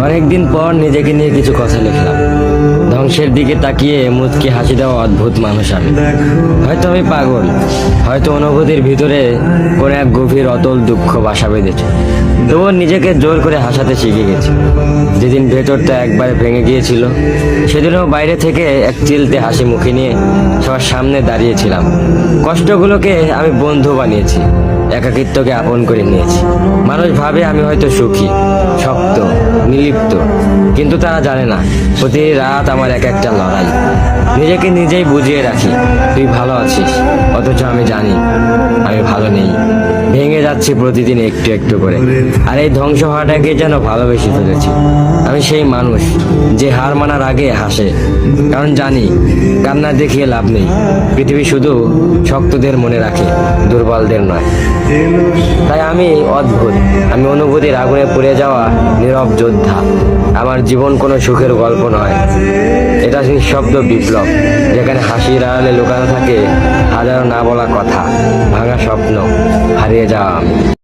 অনেকদিন পর নিজেকে নিয়ে কিছু কথা লিখলাম। ধ্বংসের দিকে তাকিয়ে মুচকি হাসি দেওয়া অদ্ভুত মানুষ আমি। হয়তো আমি পাগল, হয়তো অনুভূতির ভিতরে কোনো এক গভীর অতল দুঃখ বাসা বেঁধেছে। তবুও নিজেকে জোর করে হাসাতে শিখে গেছি। যেদিন ভেতরটা একবারে ভেঙে গিয়েছিল, সেদিনও বাইরে থেকে এক চিলতে হাসি মুখে নিয়ে সবার সামনে দাঁড়িয়েছিলাম। কষ্টগুলোকে আমি বন্ধু বানিয়েছি, একাকিত্বকে আপন করে নিয়েছি। মানুষ ভাবে আমি হয়তো সুখী, শক্ত, নির্লিপ্ত, কিন্তু তারা জানে না প্রতি রাত আমার এক একটা লড়াই। নিজেকে নিজেই বুঝিয়ে রাখি তুই ভালো আছিস, অথচ আমি জানি আমি ভালো নেই। ভেঙে যাচ্ছি প্রতিদিন একটু একটু করে, আর এই ধ্বংস হওয়াটাকে যেন ভালোবেসে ফেলেছি। আমি সেই মানুষ যে হার মানার আগে হাসে, কারণ জানি কান্না দেখিয়ে লাভ নেই। পৃথিবী শুধু শক্তদের মনে রাখে, দুর্বলদের নয়। তাই আমি অদ্ভুত, আমি অনুভূতির আগুনে পুড়ে যাওয়া নীরব যোদ্ধা। আমার জীবন কোনো সুখের গল্প নয়, এটা নিঃশব্দ বিপ্লব, যেখানে হাসির আড়ালে লুকানো থাকে হাজারো না বলা কথা, ভাঙা স্বপ্ন, হারিয়ে যাওয়া আমি।